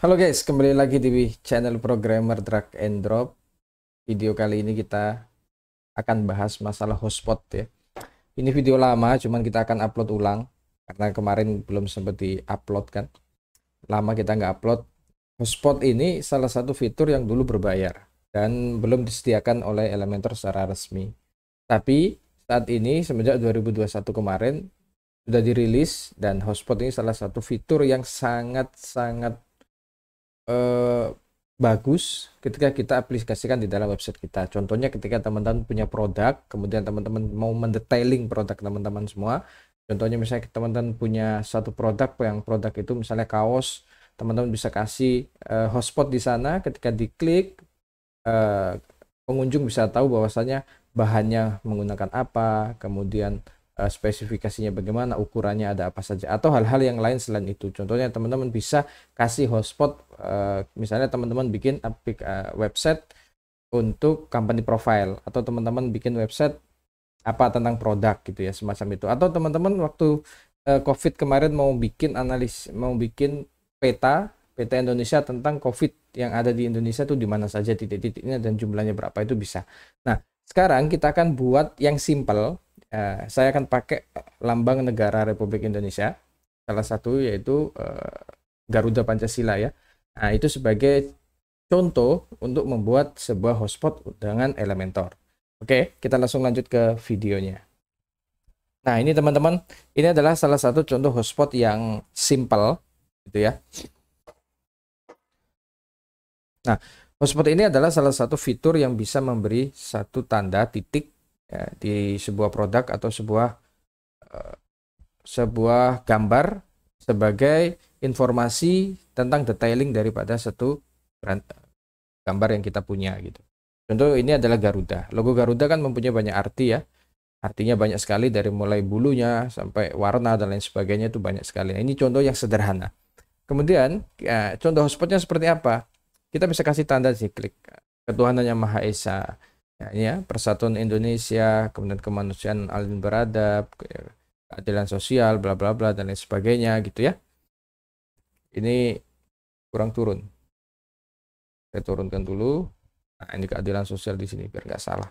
Halo guys, kembali lagi di channel programmer drag and drop. Video kali ini kita akan bahas masalah hotspot ya. Ini video lama, cuman kita akan upload ulang karena kemarin belum sempat di-upload kan. Lama kita nggak upload. Hotspot ini salah satu fitur yang dulu berbayar dan belum disediakan oleh Elementor secara resmi. Tapi saat ini semenjak 2021 kemarin sudah dirilis dan hotspot ini salah satu fitur yang sangat-sangat eh, bagus ketika kita aplikasikan di dalam website kita. Contohnya ketika teman-teman punya produk, kemudian teman-teman mau mendetailing produk teman-teman semua. Contohnya misalnya teman-teman punya satu produk yang produk itu misalnya kaos, teman-teman bisa kasih hotspot di sana. Ketika diklik, eh, pengunjung bisa tahu bahwasanya bahannya menggunakan apa, kemudian spesifikasinya bagaimana, ukurannya ada apa saja, atau hal-hal yang lain selain itu. Contohnya teman-teman bisa kasih hotspot, misalnya teman-teman bikin website untuk company profile, atau teman-teman bikin website apa tentang produk gitu ya, semacam itu. Atau teman-teman waktu COVID kemarin mau bikin mau bikin peta Indonesia tentang COVID yang ada di Indonesia tuh di mana saja titik-titiknya dan jumlahnya berapa, itu bisa. Nah, sekarang kita akan buat yang simple. Saya akan pakai lambang negara Republik Indonesia, salah satu yaitu Garuda Pancasila ya. Nah, itu sebagai contoh untuk membuat sebuah hotspot dengan Elementor. Oke, kita langsung lanjut ke videonya. Nah, ini teman-teman, ini adalah salah satu contoh hotspot yang simple gitu ya. Nah, hotspot ini adalah salah satu fitur yang bisa memberi satu tanda titik ya, di sebuah produk atau sebuah gambar sebagai informasi tentang detailing daripada satu gambar yang kita punya gitu. Contoh ini adalah Garuda. Logo Garuda kan mempunyai banyak arti ya. Artinya banyak sekali, dari mulai bulunya sampai warna dan lain sebagainya itu banyak sekali. Nah, ini contoh yang sederhana. Kemudian ya, contoh hotspotnya seperti apa? Kita bisa kasih tanda sih, klik Ketuhanan Yang Maha Esa. Ya, ini ya, Persatuan Indonesia, kemudian kemanusiaan adil beradab, keadilan sosial, bla bla bla dan lain sebagainya gitu ya. Ini kurang turun. Saya turunkan dulu. Nah, ini keadilan sosial di sini biar nggak salah.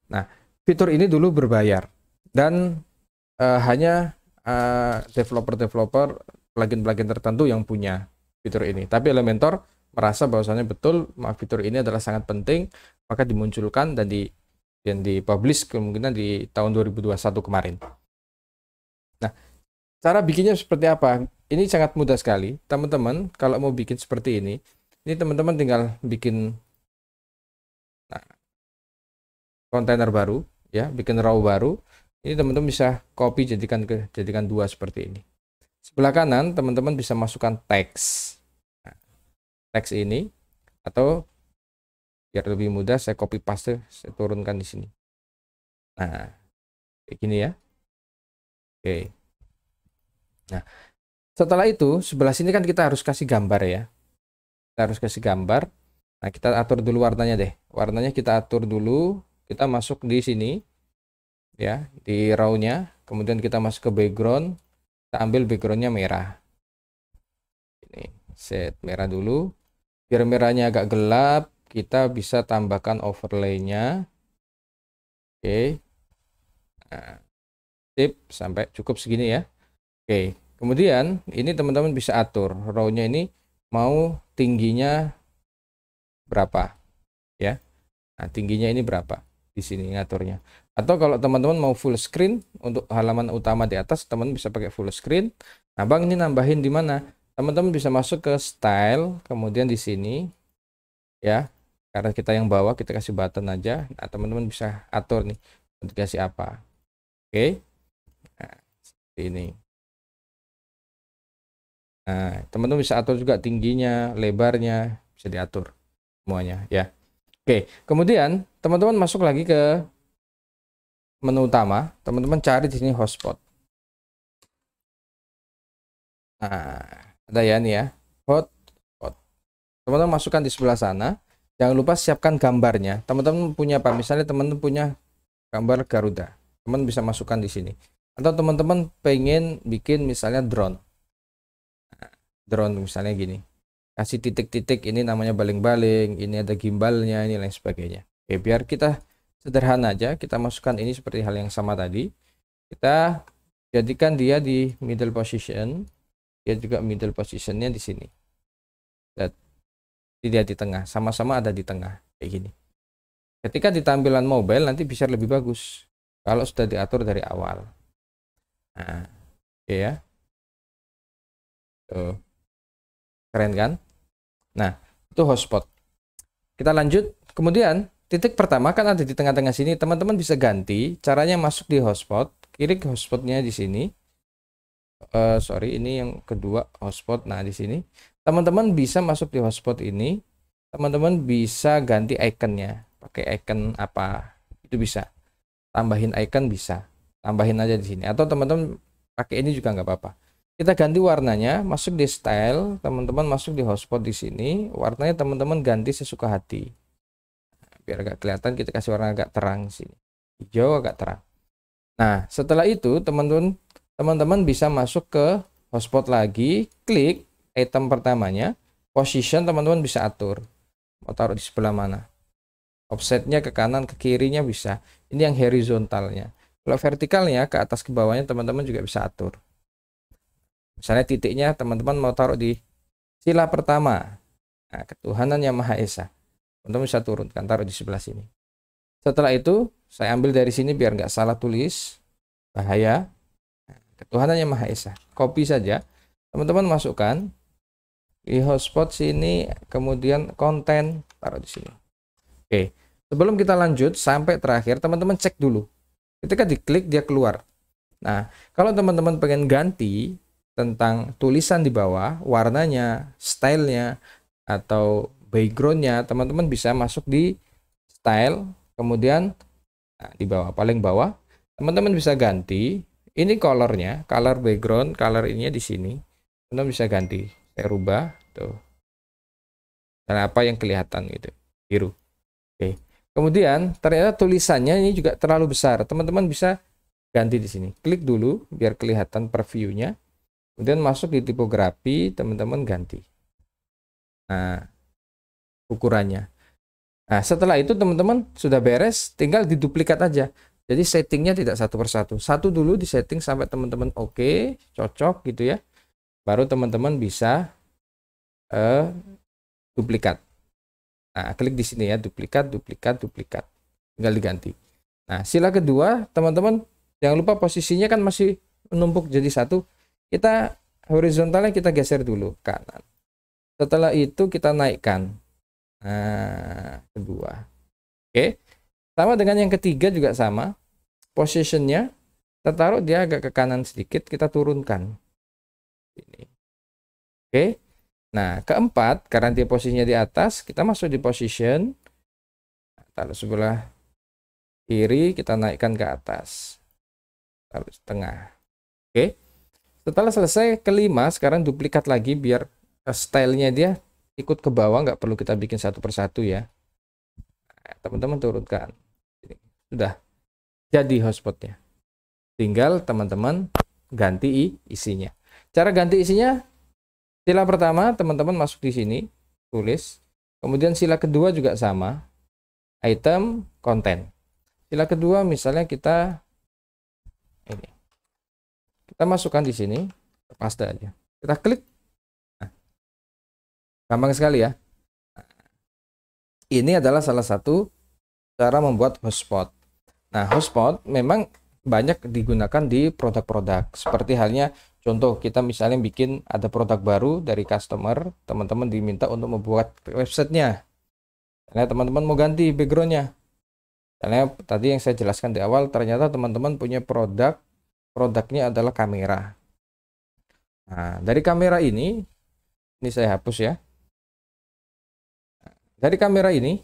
Nah, fitur ini dulu berbayar dan hanya developer-developer plugin-plugin tertentu yang punya fitur ini. Tapi Elementor merasa bahwasannya betul fitur ini adalah sangat penting, maka dimunculkan dan dipublish kemungkinan di tahun 2021 kemarin. Nah, cara bikinnya seperti apa? Ini sangat mudah sekali. Teman-teman, kalau mau bikin seperti ini teman-teman tinggal bikin kontainer baru, ya, bikin raw baru. Ini teman-teman bisa copy jadikan dua seperti ini. Sebelah kanan teman-teman bisa masukkan teks. Nah, teks ini, atau biar lebih mudah saya copy paste, saya turunkan di sini. Nah, kayak gini ya. Oke. Nah, setelah itu sebelah sini kan kita harus kasih gambar ya. Kita harus kasih gambar. Nah, kita atur dulu warnanya deh. Warnanya kita atur dulu. Kita masuk di sini ya, di raw-nya. Kemudian kita masuk ke background. Kita ambil backgroundnya merah. Ini set merah dulu. Biar merahnya agak gelap, kita bisa tambahkan overlay-nya. Oke. Nah, sip, sampai cukup segini ya. Oke. Kemudian ini teman-teman bisa atur raw-nya ini mau tingginya berapa ya. Nah, tingginya ini berapa? Di sini ngaturnya. Atau kalau teman-teman mau full screen untuk halaman utama di atas, teman bisa pakai full screen. Nah, Bang ini nambahin di mana? Teman-teman bisa masuk ke style, kemudian di sini ya. Karena kita yang bawah, kita kasih button aja. Nah, teman-teman bisa atur nih untuk kasih apa. Oke. Nah, seperti ini. Nah, teman-teman bisa atur juga tingginya, lebarnya, bisa diatur semuanya ya. Oke, kemudian teman-teman masuk lagi ke menu utama, teman-teman cari di sini hotspot. Nah, ada ya nih ya, hotspot. Teman-teman masukkan di sebelah sana. Jangan lupa siapkan gambarnya. Teman-teman punya apa? Misalnya teman-teman punya gambar Garuda, teman bisa masukkan di sini. Atau teman-teman pengen bikin misalnya drone. drone misalnya gini. Kasih titik-titik, ini namanya baling-baling, ini ada gimbalnya, ini lain sebagainya. Oke, biar kita sederhana aja, kita masukkan ini seperti hal yang sama tadi. Kita jadikan dia di middle position, dia juga middle positionnya di sini. Dan dia di tengah, sama-sama ada di tengah, kayak gini. Ketika di tampilan mobile nanti bisa lebih bagus kalau sudah diatur dari awal. Nah, oke ya. Tuh. Keren kan? Nah, itu hotspot. Kita lanjut. Kemudian, titik pertama kan ada di tengah-tengah sini. Teman-teman bisa ganti. Caranya masuk di hotspot. Klik hotspotnya di sini. Sorry, ini yang kedua hotspot. Nah, di sini. Teman-teman bisa masuk di hotspot ini. Teman-teman bisa ganti ikonnya. Pakai icon apa. Itu bisa. Tambahin icon bisa. Tambahin aja di sini. Atau teman-teman pakai ini juga nggak apa-apa. Kita ganti warnanya, masuk di style, teman-teman masuk di hotspot di sini, warnanya teman-teman ganti sesuka hati. Biar agak kelihatan, kita kasih warna agak terang sini. Hijau agak terang. Nah, setelah itu teman-teman bisa masuk ke hotspot lagi, klik item pertamanya, position teman-teman bisa atur. Mau taruh di sebelah mana? Offsetnya ke kanan, ke kirinya bisa. Ini yang horizontalnya. Kalau vertikalnya ke atas ke bawahnya teman-teman juga bisa atur. Misalnya titiknya teman-teman mau taruh di sila pertama. Nah, ketuhanan yang Maha Esa. Teman-teman bisa turunkan, taruh di sebelah sini. Setelah itu, saya ambil dari sini biar nggak salah tulis. Bahaya. Nah, ketuhanan yang Maha Esa. Copy saja. Teman-teman masukkan di hotspot sini, kemudian konten, taruh di sini. Oke. Sebelum kita lanjut sampai terakhir, teman-teman cek dulu. Ketika diklik, dia keluar. Nah, kalau teman-teman pengen ganti tentang tulisan di bawah, warnanya, stylenya, atau backgroundnya, teman-teman bisa masuk di style, kemudian nah, di bawah, paling bawah, teman-teman bisa ganti. Ini colornya, color background, color ininya di sini. Teman-teman bisa ganti. Saya rubah, tuh. Dan apa yang kelihatan gitu, biru. Oke. Kemudian ternyata tulisannya ini juga terlalu besar. Teman-teman bisa ganti di sini. Klik dulu biar kelihatan previewnya. Kemudian masuk di tipografi, teman-teman ganti. Nah, ukurannya. Nah, setelah itu teman-teman sudah beres, tinggal diduplikat aja. Jadi settingnya tidak satu persatu. Satu dulu di setting sampai teman-teman oke, cocok gitu ya. Baru teman-teman bisa duplikat. Nah, klik di sini ya, duplikat, duplikat, duplikat. Tinggal diganti. Nah, sila kedua, teman-teman jangan lupa posisinya kan masih menumpuk jadi satu. Kita horizontalnya kita geser dulu kanan. Setelah itu kita naikkan. Nah, kedua. Oke. Sama dengan yang ketiga juga sama. Positionnya kita taruh dia agak ke kanan sedikit, kita turunkan. Ini. Oke. Nah, keempat, karena dia posisinya di atas, kita masuk di position. Taruh sebelah kiri, kita naikkan ke atas. Taruh di tengah. Oke. Setelah selesai, kelima, sekarang duplikat lagi biar stylenya dia ikut ke bawah, nggak perlu kita bikin satu persatu ya. Teman-teman turunkan. Sudah jadi hotspotnya. Tinggal teman-teman ganti isinya. Cara ganti isinya, sila pertama teman-teman masuk di sini, tulis. Kemudian sila kedua juga sama, item, konten. Sila kedua misalnya kita ini. Kita masukkan di sini, paste aja. Kita klik. Nah, gampang sekali ya. Ini adalah salah satu cara membuat hotspot. Nah, hotspot memang banyak digunakan di produk-produk. Seperti halnya contoh kita misalnya bikin ada produk baru dari customer, teman-teman diminta untuk membuat websitenya. Karena teman-teman mau ganti backgroundnya. Karena tadi yang saya jelaskan di awal, ternyata teman-teman punya produknya adalah kamera. Nah, dari kamera ini saya hapus ya. Dari kamera ini,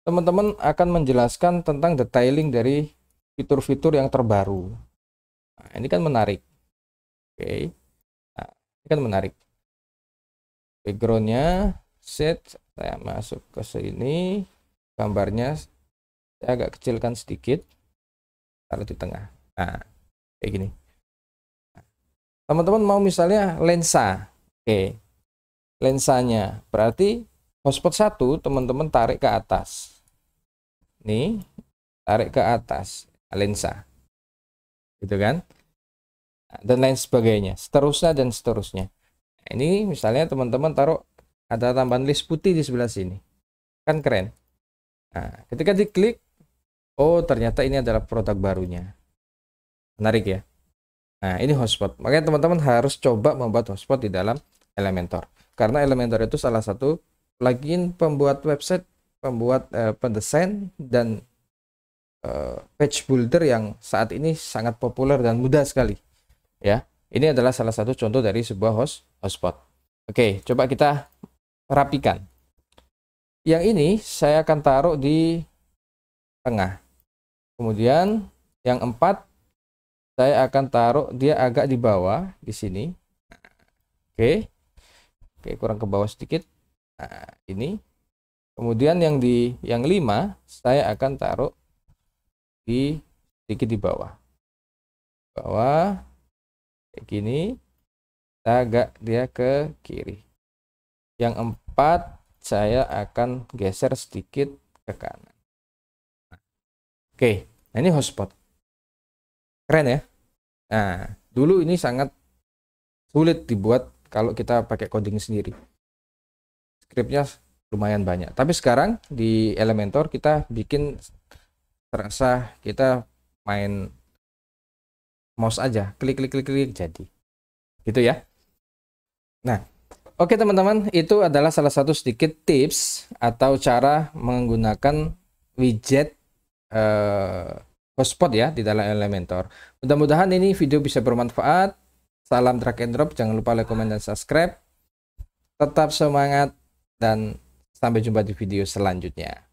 teman-teman akan menjelaskan tentang detailing dari fitur-fitur yang terbaru. Nah, ini kan menarik. Oke. Nah, ini kan menarik. Backgroundnya, set, saya masuk ke sini. Gambarnya, saya agak kecilkan sedikit. Taruh di tengah. Nah, kayak gini. Teman-teman mau misalnya lensa. Oke, lensanya berarti hotspot 1 teman-teman tarik ke atas. Nih, tarik ke atas lensa. Gitu kan? Dan lain sebagainya, seterusnya dan seterusnya. Ini misalnya teman-teman taruh ada tambahan list putih di sebelah sini. Kan keren. Nah, ketika diklik, oh ternyata ini adalah produk barunya. Menarik ya. Nah, ini hotspot. Makanya teman-teman harus coba membuat hotspot di dalam Elementor. Karena Elementor itu salah satu plugin pembuat website, pembuat pendesain, dan page builder yang saat ini sangat populer dan mudah sekali. Ya, ini adalah salah satu contoh dari sebuah hotspot. Oke, coba kita rapikan. Yang ini saya akan taruh di tengah. Kemudian yang 4 saya akan taruh dia agak di bawah di sini. Oke. Oke, kurang ke bawah sedikit. Nah, ini. Kemudian yang 5 saya akan taruh di sedikit di bawah. Bawah kayak gini. Agak dia ke kiri. Yang 4 saya akan geser sedikit ke kanan. Oke, nah ini hotspot. Keren ya? Nah, dulu ini sangat sulit dibuat kalau kita pakai coding sendiri. Scriptnya lumayan banyak. Tapi sekarang di Elementor kita bikin terasa kita main mouse aja, klik klik klik klik jadi. Gitu ya. Nah, oke teman-teman, itu adalah salah satu sedikit tips atau cara menggunakan widget hotspot ya di dalam Elementor. Mudah-mudahan ini video bisa bermanfaat. Salam drag and drop, jangan lupa like, comment, dan subscribe. Tetap semangat dan sampai jumpa di video selanjutnya.